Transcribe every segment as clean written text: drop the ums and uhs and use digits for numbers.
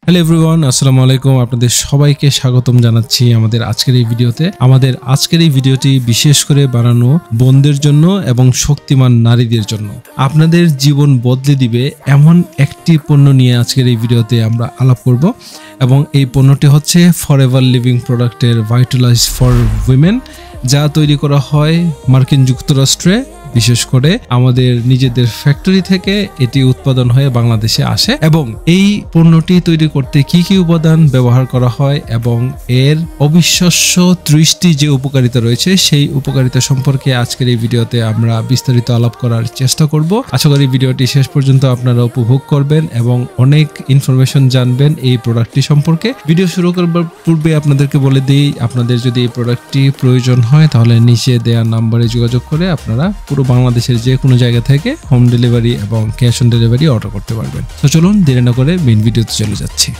Hello everyone, আসসালামু আলাইকুম। আপনাদের সবাইকে স্বাগতম জানাচ্ছি আমাদের আজকের এই ভিডিওতে। আমাদের আজকের এই ভিডিওটি বিশেষ করে বানানো বোনদের জন্য এবং শক্তিমান নারীদের জন্য। আপনাদের জীবন বদলে দিবে এমন একটি পণ্য নিয়ে আজকের এই ভিডিওতে আমরা আলাপ করব এবং এই পণ্যটি হচ্ছে ফরএভার লিভিং প্রোডাক্টের ভাইটালাইজ ফর উইমেন, যা তৈরি করা হয় মার্কিন যুক্তরাষ্ট্রে। বিশেষ করে আমাদের নিজেদের ফ্যাক্টরি থেকে এটি উৎপাদন হয়ে বাংলাদেশে আসে এবং এই পণ্যটি তৈরি করতে কি কি উপাদান ব্যবহার করা হয় এবং এর অবিশ্বাস্য 30টি যে উপকারিতা রয়েছে সেই উপকারিতা সম্পর্কে আজকের এই ভিডিওতে আমরা বিস্তারিত আলাপ করার চেষ্টা করব। আশা করি ভিডিওটি শেষ পর্যন্ত আপনারা উপভোগ করবেন এবং অনেক ইনফরমেশন জানবেন এই প্রোডাক্টটি সম্পর্কে। ভিডিও শুরু করবার পূর্বে আপনাদেরকে বলে দিই, আপনাদের যদি এই প্রোডাক্টটি প্রয়োজন হয় তাহলে নিচে দেওয়া নাম্বারে যোগাযোগ করে আপনারা পুরো বাংলাদেশের যে কোনো জায়গা থেকে হোম ডেলিভারি এবং ক্যাশ অন ডেলিভারি অর্ডার করতে পারবেন। তো চলুন দেরি না করে মেইন ভিডিওতে চলে যাচ্ছি।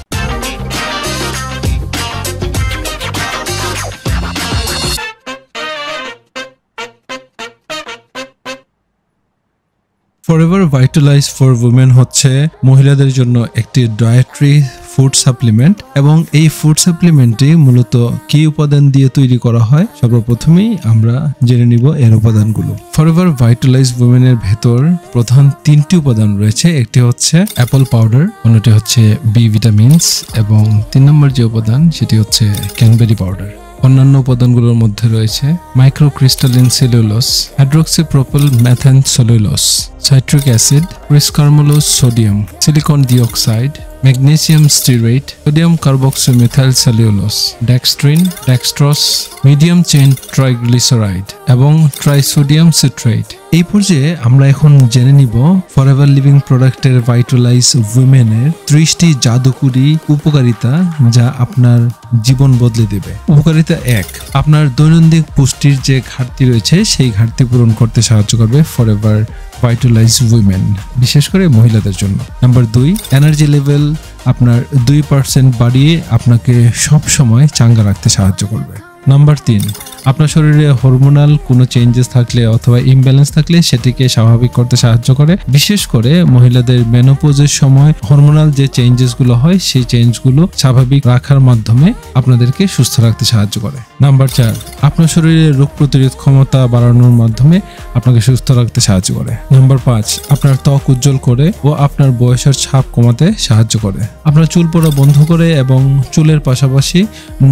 ফরএভার ভাইটালাইজ ফর উইমেন হচ্ছে মহিলাদের জন্য একটি ডায়েটরি ফুড সাপ্লিমেন্ট এবং এই ফুড সাপ্লিমেন্টটি মূলত কি উপাদান দিয়ে তৈরি করা হয় সর্বপ্রথমেই আমরা জেনে নিব এর উপাদানগুলো। ফরএভার ভাইটালাইজ উইমেনের ভেতর প্রধান 3টি উপাদান রয়েছে। একটি হচ্ছে অ্যাপল পাউডার, অন্যটি হচ্ছে বি ভিটামিনস এবং 3 নম্বর যে উপাদান সেটি হচ্ছে ক্যানবেরি পাউডার। অন্যান্য উপাদানগুলোর মধ্যে রয়েছে microcrystalline cellulose, hydroxypropyl methane cellulose, citric acid, croscarmellose sodium, silicon dioxide, magnesium stearate, sodium carboxymethyl cellulose, dextrin, dextrose, medium chain triglyceride এবং ট্রাইসোডিয়াম সিট্রেট। এই পর্যায়ে আমরা এখন জেনে নিব ফরএভার লিভিং প্রোডাক্টের ভাইটালাইজ উইমেনের 30টি জাদুকরি উপকারিতা যা আপনার জীবন বদলে দেবে। উপকারিতা 1, আপনার দৈনন্দিন পুষ্টির যে ঘাটতি রয়েছে সেই ঘাটতি পূরণ করতে সাহায্য করবে ফরএভার ভাইটালাইজ উইমেন, বিশেষ করে মহিলাদের জন্য। নাম্বার 2, এনার্জি লেভেল আপনার 2% বাড়িয়ে আপনাকে সব সময় চাঙ্গা রাখতে সাহায্য করবে। নাম্বার 3, আপনার শরীরে হরমোনাল কোনো চেঞ্জেস থাকলে অথবা ইমব্যালেন্স থাকলে সেটিকে স্বাভাবিক করতে সাহায্য করে। বিশেষ করে মহিলাদের মেনোপজের সময় হরমোনাল যে চেঞ্জেসগুলো হয় সেই চেঞ্জগুলো স্বাভাবিক রাখার মাধ্যমে আপনাদেরকে সুস্থ রাখতে সাহায্য করে। নাম্বার 4, আপনার শরীরে রোগ প্রতিরোধ ক্ষমতা বাড়ানোর মাধ্যমে আপনাকে সুস্থ রাখতে সাহায্য করে। নাম্বার 5, আপনার ত্বক উজ্জ্বল করে ও আপনার বয়সের ছাপ কমাতে সাহায্য করে। আপনার চুল পড়া বন্ধ করে এবং চুলের পাশাপাশি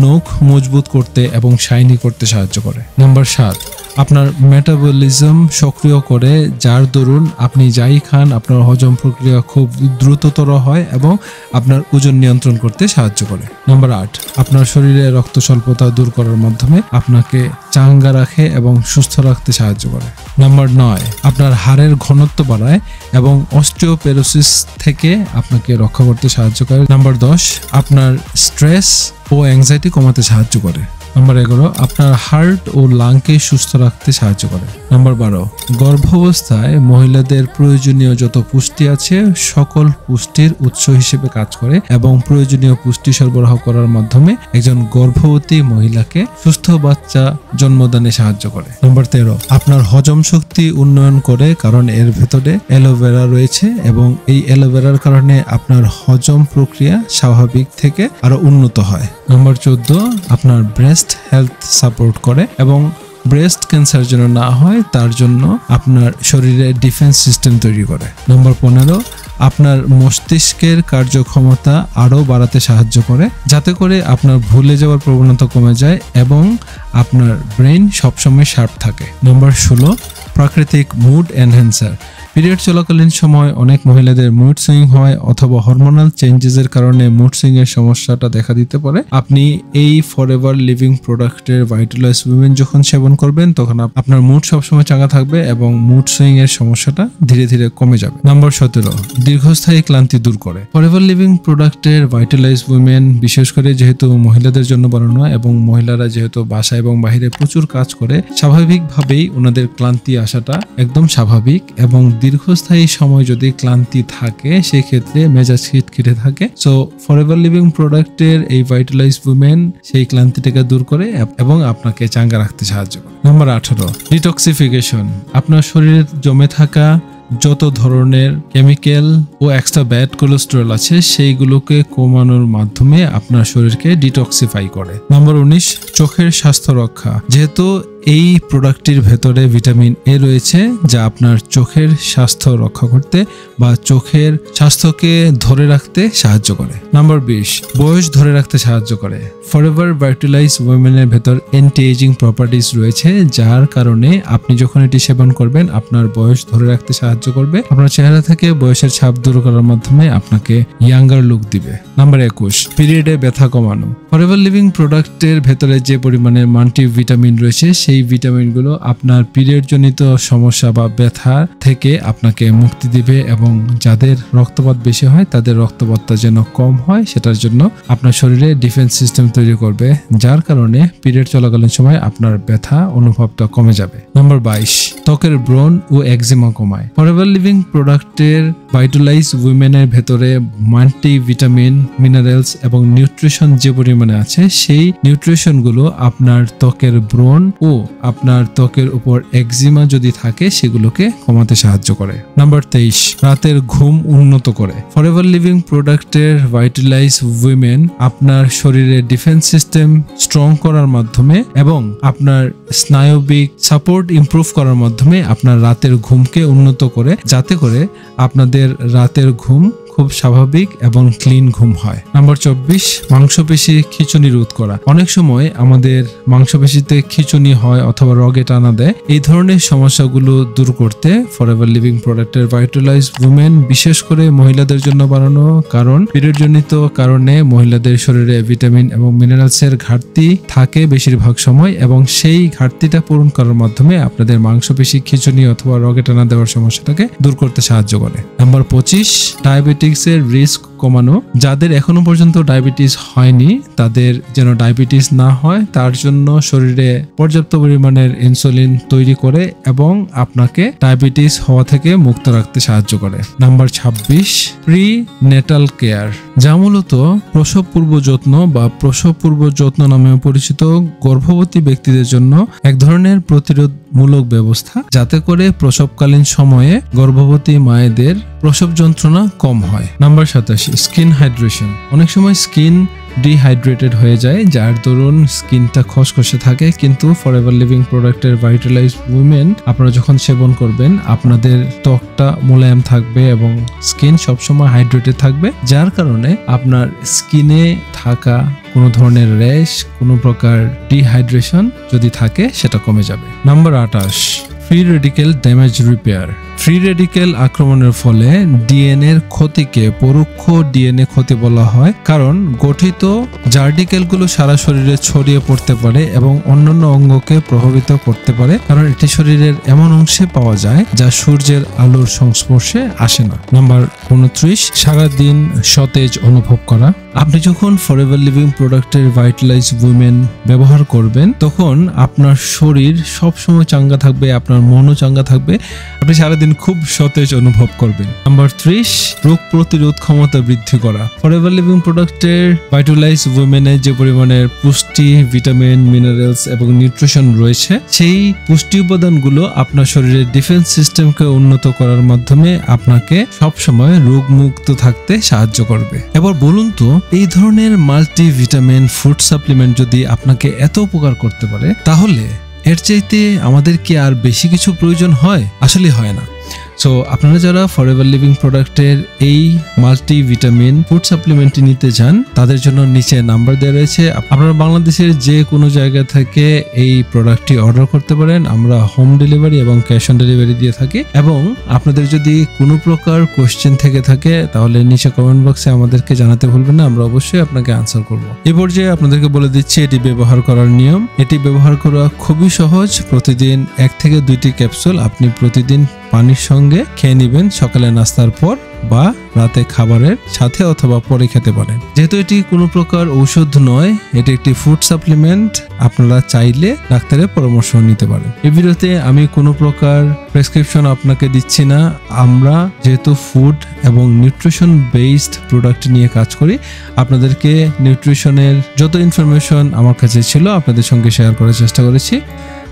নখ মজবুত করতে এবং শাইনি করতে সাহায্য করে। নাম্বার 7, আপনার মেটাবলিজম সক্রিয় করে, যার দরুন আপনি যাই খান আপনার হজম প্রক্রিয়া খুব দ্রুততর হয় এবং আপনার ওজন নিয়ন্ত্রণ করতে সাহায্য করে। নাম্বার 8, আপনার শরীরে রক্ত স্বল্পতা দূর করার মাধ্যমে আপনাকে চাঙ্গা রাখে এবং সুস্থ রাখতে সাহায্য করে। নাম্বার 9, আপনার হাড়ের ঘনত্ব বাড়ায় এবং অস্টিওপোরোসিস থেকে আপনাকে রক্ষা করতে সাহায্য করে। নাম্বার 10, আপনার স্ট্রেস ও অ্যাংজাইটি কমাতে সাহায্য করে। নাম্বার 11, আপনার হার্ট ও লাংকে সুস্থ রাখতে সাহায্য করে। নাম্বার 12, গর্ভাবস্থায় মহিলাদের প্রয়োজনীয় যত পুষ্টি আছে সকল পুষ্টির উৎস হিসেবে কাজ করে এবং প্রয়োজনীয় পুষ্টি সরবরাহ করার মাধ্যমে একজন গর্ভবতী মহিলাকে সুস্থ বাচ্চা জন্মদানে সাহায্য করে। নাম্বার 13, আপনার হজম শক্তি উন্নয়ন করে, কারণ এর ভেতরে অ্যালোভেরা রয়েছে এবং এই অ্যালোভেরার কারণে আপনার হজম প্রক্রিয়া স্বাভাবিক থেকে আরো উন্নত হয়। নাম্বার 14, আপনার ব্রেস্ট হেলথ সাপোর্ট করে এবং ব্রেস্ট ক্যান্সার যেন না হয় তার জন্য আপনার শরীরে ডিফেন্স সিস্টেম তৈরি করে। নম্বর 15, আপনার মস্তিষ্কের কার্যক্ষমতা আরও বাড়াতে সাহায্য করে, যাতে করে আপনার ভুলে যাওয়ার প্রবণতা কমে যায় এবং আপনার ব্রেন সবসময় শার্প থাকে। নম্বর 16, প্রাকৃতিক মুড এনহ্যান্সার। পিরিয়ড চলাকালীন সময় অনেক মহিলাদের মুড সুইং হয় অথবা হরমোনাল চেঞ্জেসের কারণে মুড সুইং এর সমস্যাটা দেখা দিতে পারে। আপনি এই ফরএভার লিভিং প্রোডাক্টের ভাইটালাইজ উইমেন যখন সেবন করবেন তখন আপনার মুড সবসময় চাঙ্গা থাকবে এবং মুড সুইং এর সমস্যাটা ধীরে ধীরে কমে যাবে। নাম্বার 17, দীর্ঘস্থায়ী ক্লান্তি দূর করে। ফরএভার লিভিং প্রোডাক্টের ভাইটালাইজ উইমেন বিশেষ করে যেহেতু মহিলাদের জন্য বানানো এবং মহিলারা যেহেতু বাসা এবং বাইরে প্রচুর কাজ করে, স্বাভাবিকভাবেই ওনাদের ক্লান্তি আসাটা একদম স্বাভাবিক এবং দীর্ঘস্থায়ী সময় যদি ক্লান্তি থাকে সেক্ষেত্রে মেজাজ খিটখিটে থাকে। সো ফরএভার লিভিং প্রোডাক্টের এই ভাইটালাইজ উইমেন সেই ক্লান্তিটাকে দূর করে এবং আপনাকে চাঙ্গা রাখতে সাহায্য করে। Number 18, detoxification. আপনার শরীরে জমে থাকা যত ধরনের কেমিক্যাল ও এক্সট্রা ব্যাড কোলেস্টেরল আছে সেইগুলোকে কমানোর মাধ্যমে আপনার শরীরকে ডিটক্সিফাই করে। নাম্বার 19, চোখের স্বাস্থ্য রক্ষা। যেহেতু এই প্রোডাক্টটির ভেতরে ভিটামিন এ রয়েছে যা আপনার চোখের স্বাস্থ্য রক্ষা করতে বা চোখের স্বাস্থ্যকে ধরে রাখতে সাহায্য করে। নাম্বার 20, বয়স ধরে রাখতে সাহায্য করে। ফরএভার ভাইটালাইজ উইমেনের ভেতর অ্যান্টি এজিং প্রপার্টিজ রয়েছে যার কারণে আপনি যখন এটি সেবন করবেন আপনার বয়স ধরে রাখতে সাহায্য করবে। আপনার চেহারা থেকে বয়সের ছাপ দূর করার মাধ্যমে আপনাকে ইয়াঙ্গার লুক দিবে। নাম্বার 21, পিরিয়ডে ব্যথা কমানো। ফরএভার লিভিং প্রোডাক্টের ভেতরে যে পরিমাণে মাল্টিভিটামিন রয়েছে সেই ভিটামিনগুলো আপনার পিরিয়ড জনিত সমস্যা বা ব্যথা থেকে আপনাকে মুক্তি দিবে এবং যাদের রক্তপাত বেশি হয় তাদের রক্তপাতটা যেন কম হয় সেটার জন্য আপনার শরীরে ডিফেন্স সিস্টেম তৈরি করবে, যার কারণে পিরিয়ড চলাকালীন সময় আপনার ব্যথা অনুভবটা কমে যাবে। নাম্বার 22, ত্বকের ব্রণ ও একজিমা কমায়। ফরএভার লিভিং প্রোডাক্টের ভাইটালাইজ উইমেনের ভেতরে মাল্টিভিটামিন, মিনারেলস এবং নিউট্রিশন যে পরিমাণে আছে সেই নিউট্রিশনগুলো আপনার ত্বকের ব্রণ ও আপনার ত্বকের উপর একজিমা যদি থাকে সেগুলোকে কমাতে সাহায্য করে। নাম্বার 23, রাতের ঘুম উন্নত করে। ফরএভার লিভিং প্রোডাক্টের ভাইটালাইজ উইমেন আপনার শরীরে ডিফেন্স সিস্টেম স্ট্রং করার মাধ্যমে এবং আপনার স্নায়বিক সাপোর্ট ইমপ্রুভ করার মাধ্যমে আপনার রাতের ঘুমকে উন্নত করে, যাতে করে আপনাদের রাতের ঘুম খুব স্বাভাবিক এবং ক্লিন ঘুম হয়। নাম্বার 24, মাংসপেশি খিঁচুনি রোধ করা। অনেক সময় আমাদের মাংসপেশিতে খিঁচুনি হয় অথবা রগে টানা দেয়। এই ধরনের সমস্যাগুলো দূর করতে ফরএভার লিভিং প্রোডাক্টের ভাইটালাইজ উইমেন বিশেষ করে মহিলাদের জন্য বানানো, কারণ পিরিয়ড জনিত কারণে মহিলাদের শরীরে ভিটামিন এবং মিনারেলসের ঘাটতি থাকে বেশিরভাগ সময় এবং সেই ঘাটতিটা পূরণ করার মাধ্যমে আপনাদের মাংসপেশি খিঁচুনি অথবা রগে টানা দেওয়ার সমস্যাটাকে দূর করতে সাহায্য করে। নাম্বার 25, ডায়াবেটিক্সের রিস্ক কমানো। যাদের এখনো পর্যন্ত ডায়াবেটিস হয়নি তাদের যেন ডায়াবেটিস না হয় তার জন্য শরীরে পর্যাপ্ত পরিমাণের ইনসুলিন তৈরি করে এবং আপনাকে ডায়াবেটিস হওয়া থেকে মুক্ত রাখতে সাহায্য করে। নাম্বার 26, প্রি নেটাল কেয়ার, যা মূলত প্রসব পূর্ব যত্ন বা প্রসব পূর্ব যত্ন নামেও পরিচিত গর্ভবতী ব্যক্তিদের জন্য এক ধরনের প্রতিরোধমূলক ব্যবস্থা, যাতে করে প্রসবকালীন সময়ে গর্ভবতী মায়েদের প্রসব যন্ত্রণা কম হয়। Number 27, skin hydration. অনেক সময় স্কিন ডিহাইড্রেটেড হয়ে যায় যার দরুন স্কিনটা খসখসে থাকে, কিন্তু ফরএভার লিভিং প্রোডাক্টের ভাইটালাইজ উইমেন আপনারা যখন সেবন করবেন আপনাদের ত্বকটা মোলায়েম থাকবে এবং স্কিন সবসময় হাইড্রেটেড থাকবে, যার কারণে আপনার স্কিনে থাকা কোনো ধরনের র্যাশ, কোনো প্রকার ডিহাইড্রেশন যদি থাকে সেটা কমে যাবে। Number 28, free radical damage repair. Free radical আক্রমণের ফলে ডিএনএর ক্ষতিকে পরোক্ষ ডিএনএ ক্ষতি বলা হয়, কারণ গঠিত জার্ডিকেলগুলো সারা শরীরে ছড়িয়ে পড়তে পারে এবং অন্যান্য অঙ্গকে প্রভাবিত করতে পারে, কারণ এটি শরীরের এমন অংশে পাওয়া যায় যা সূর্যের আলোর সংস্পর্শে আসে না। নাম্বার 29, সারাদিন সতেজ অনুভব করা। আপনি যখন ফরএভার লিভিং প্রোডাক্টের ভাইটালাইজ উইমেন ব্যবহার করবেন তখন আপনার শরীর সবসময় চাঙ্গা থাকবে, আপনার মনও চাঙ্গা থাকবে, আপনি সারাদিন খুব সতেজ অনুভব করবেন। নাম্বার 30, রোগ প্রতিরোধ ক্ষমতা বৃদ্ধি করা। ফরএভার লিভিং প্রোডাক্টের ভাইটালাইজ উইমেনে যে পরিমাণের পুষ্টি, ভিটামিন, মিনারেলস এবং নিউট্রিশন রয়েছে সেই পুষ্টি উপাদানগুলো আপনার শরীরের ডিফেন্স সিস্টেমকে উন্নত করার মাধ্যমে আপনাকে সবসময় রোগমুক্ত থাকতে সাহায্য করবে। এবার বলুন তো, এই ধরনের মাল্টিভিটামিন ফুড সাপ্লিমেন্ট যদি আপনাকে এত উপকার করতে পারে তাহলে এর চাইতে আমাদের কি আর বেশি কিছু প্রয়োজন হয়? আসলে হয় না। সো আপনারা যারা ফরএভার লিভিং প্রোডাক্টের এই মাল্টিভিটামিন ফুড সাপ্লিমেন্টটি নিতে চান তাদের জন্য নিচে নাম্বার দেওয়া রয়েছে, আপনারা বাংলাদেশের যে কোনো জায়গা থেকে এই প্রোডাক্টটি অর্ডার করতে পারেন। আমরা হোম ডেলিভারি এবং ক্যাশ অন ডেলিভারি দিয়ে থাকি এবং আপনাদের যদি কোনো প্রকার কোশ্চেন থেকে থাকে তাহলে নিচে কমেন্ট বক্সে আমাদেরকে জানাতে ভুলবেন না, আমরা অবশ্যই আপনাকে আনসার করব। এই পর্যায়ে আপনাদেরকে বলে দিচ্ছি এটি ব্যবহার করার নিয়ম। এটি ব্যবহার করা খুবই সহজ। প্রতিদিন 1 থেকে 2টি ক্যাপসুল আপনি প্রতিদিন পানির সঙ্গে খেয়ে নেবেন, সকালে নাস্তার পর বা রাতে খাবারের সাথে অথবা পরে খেতে পারেন। যেহেতু এটি কোনো প্রকার ঔষধ নয়, এটি একটি ফুড সাপ্লিমেন্ট, আপনারা চাইলে ডাক্তারের পরামর্শ নিতে পারেন। এই ভিডিওতে আমি কোনো প্রকার প্রেসক্রিপশন আপনাকে দিচ্ছি না। আমরা যেহেতু ফুড এবং নিউট্রিশন বেসড প্রোডাক্ট নিয়ে কাজ করি, আপনাদেরকে নিউট্রিশনের যত ইনফরমেশন আমার কাছে ছিল আপনাদের সঙ্গে শেয়ার করার চেষ্টা করেছি।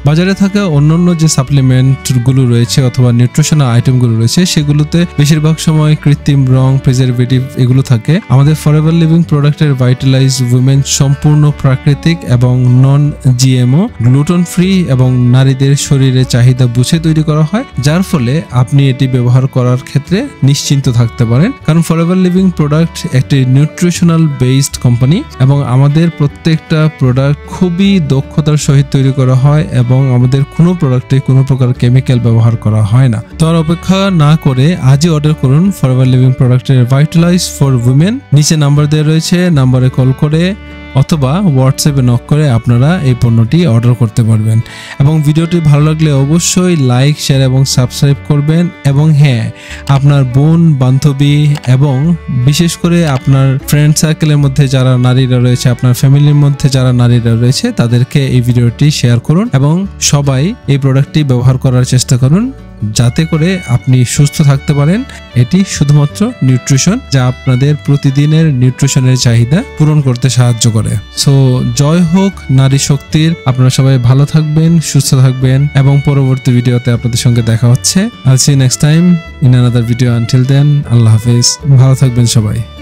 বাজারে থাকা অন্যান্য যে সাপ্লিমেন্ট গুলো রয়েছে অথবা নিউট্রিশনাল আইটেম গুলো রয়েছে সেগুলোতে বেশিরভাগ সময় কৃত্রিম রং, প্রিজারভেটিভ এগুলো থাকে। আমাদের ফরএভার লিভিং প্রোডাক্টের ভাইটালাইজ উইমেন সম্পূর্ণ প্রাকৃতিক এবং নন জিএমও, গ্লুটেন ফ্রি এবং নারীদের শরীরের চাহিদা বুঝে তৈরি করা হয়, যার ফলে আপনি এটি ব্যবহার করার ক্ষেত্রে নিশ্চিন্ত থাকতে পারেন। কারণ ফরএভার লিভিং প্রোডাক্ট একটি নিউট্রিশনাল বেসড কোম্পানি এবং আমাদের প্রত্যেকটা প্রোডাক্ট খুবই দক্ষতার সহিত তৈরি করা হয় এবং আমাদের কোনো প্রোডাক্টে কোনো প্রকার কেমিক্যাল ব্যবহার করা হয় না। তো আর অপেক্ষা না করে আজই অর্ডার করুন ফরএভার লিভিং প্রোডাক্টের ভাইটালাইজ ফর উইমেন। নিচে নাম্বার দেওয়া রয়েছে, নাম্বারে কল করে অথবা হোয়াটসঅ্যাপে নক করে আপনারা এই পণ্যটি অর্ডার করতে পারবেন। এবং ভিডিওটি ভালো লাগলে অবশ্যই লাইক, শেয়ার এবং সাবস্ক্রাইব করবেন। এবং হ্যাঁ, আপনার বোন, বান্ধবী এবং বিশেষ করে আপনার ফ্রেন্ড সার্কেলের মধ্যে যারা নারীরা রয়েছে, আপনার ফ্যামিলির মধ্যে যারা নারীরা রয়েছে তাদেরকে এই ভিডিওটি শেয়ার করুন এবং সবাই এই প্রোডাক্টটি ব্যবহার করার চেষ্টা করুন যাতে করে আপনি সুস্থ থাকতে পারেন। এটি শুধুমাত্র নিউট্রিশন যা আপনাদের প্রতিদিনের নিউট্রিশনের চাহিদা পূরণ করতে সাহায্য করে। সো জয় হোক নারী শক্তির। আপনারা সবাই ভালো থাকবেন, সুস্থ থাকবেন এবং পরবর্তী ভিডিওতে আপনাদের সঙ্গে দেখা হচ্ছে। I'll see you next time in another video. Until then, আল্লাহ হাফেজ, ভালো থাকবেন সবাই।